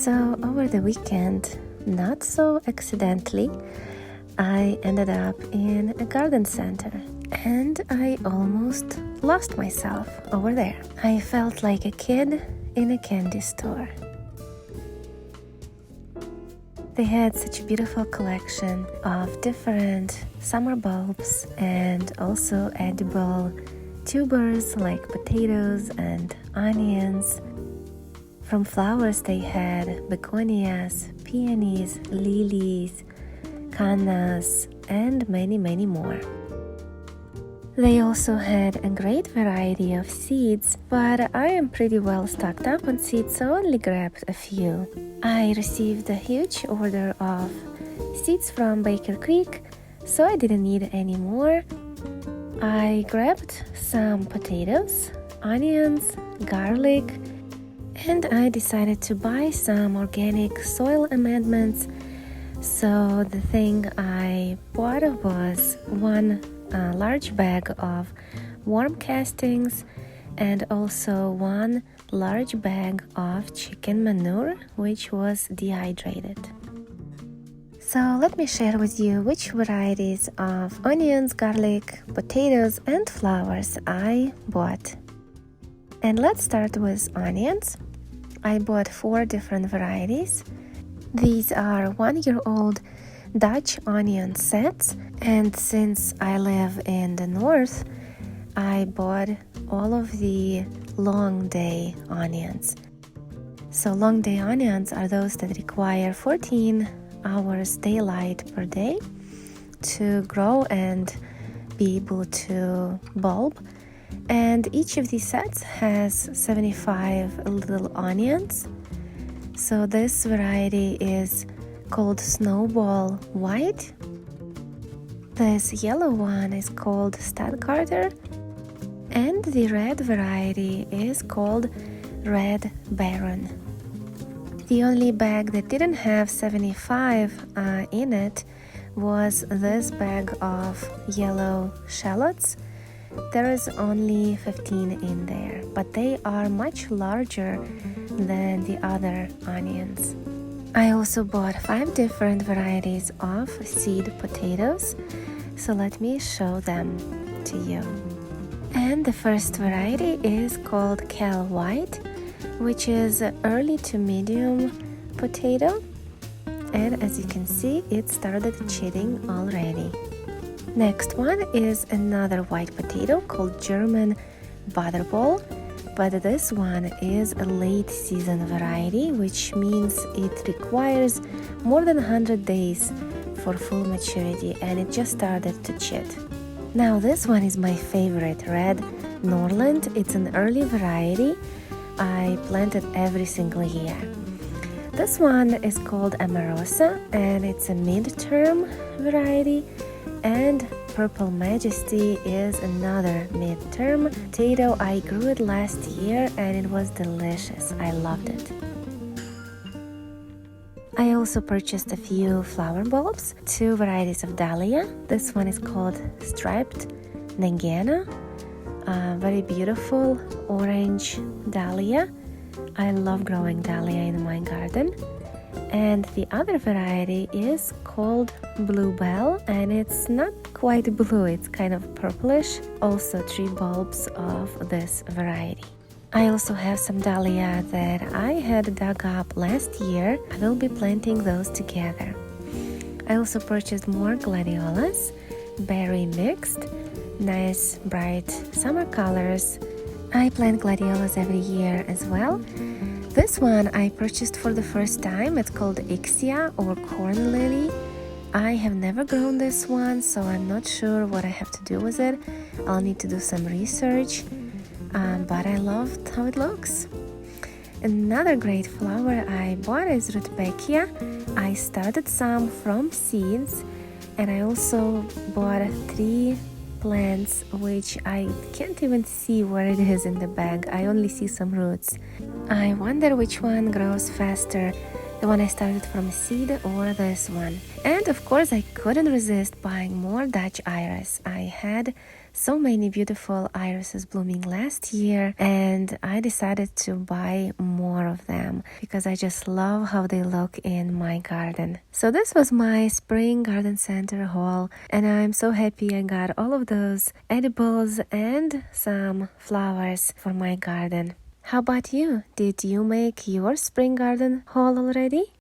So over the weekend, not so accidentally, I ended up in a garden center and I almost lost myself over there. I felt like a kid in a candy store. They had such a beautiful collection of different summer bulbs and also edible tubers like potatoes and onions. From flowers they had begonias, peonies, lilies, cannas, and many more. They also had a great variety of seeds, but I am pretty well stocked up on seeds, so only grabbed a few. I received a huge order of seeds from Baker Creek, so I didn't need any more. I grabbed some potatoes, onions, garlic, and I decided to buy some organic soil amendments. So the thing I bought was one large bag of worm castings and also one large bag of chicken manure, which was dehydrated. So let me share with you which varieties of onions, garlic, potatoes, and flowers I bought. And let's start with onions. I bought 4 different varieties. These are 1-year-old Dutch onion sets, and since I live in the north, I bought all of the long day onions. So long day onions are those that require 14 hours daylight per day to grow and be able to bulb. And each of these sets has 75 little onions. So this variety is called Snowball White. This yellow one is called Stadtgarter, and the red variety is called Red Baron. The only bag that didn't have 75 in it was this bag of yellow shallots. There is only 15 in there, but they are much larger than the other onions. I also bought 5 different varieties of seed potatoes, so let me show them to you. And the first variety is called Cal White, which is early to medium potato, and as you can see, it started chitting already. Next one is another white potato called German Butterball, but this one is a late season variety, which means it requires more than 100 days for full maturity, and it just started to chit. Now this one is my favorite, Red Norland. It's an early variety. I plant it every single year. This one is called Amarosa, and it's a mid-term variety. And Purple Majesty is another mid-term potato. I grew it last year and it was delicious. I loved it. I also purchased a few flower bulbs, 2 varieties of dahlia. This one is called Striped Nagana, very beautiful orange dahlia. I love growing dahlia in my garden. And the other variety is called Bluebell, and it's not quite blue, it's kind of purplish. Also 3 bulbs of this variety. I also have some dahlia that I had dug up last year. I will be planting those together. I also purchased more gladiolas, berry mixed, nice bright summer colors. I plant gladiolas every year as well. This one I purchased for the first time. It's called Ixia or corn lily. I have never grown this one, so I'm not sure what I have to do with it. I'll need to do some research, but I loved how it looks. Another great flower I bought is Rudbeckia. I started some from seeds, and I also bought 3 plants which I can't even see where it is in the bag. I only see some roots. I wonder which one grows faster, the one I started from seed or this one. And of course I couldn't resist buying more Dutch iris. I had so many beautiful irises blooming last year, and I decided to buy more of them because I just love how they look in my garden. So this was my spring garden center haul, and I'm so happy I got all of those edibles and some flowers for my garden. How about you? Did you make your spring garden haul already?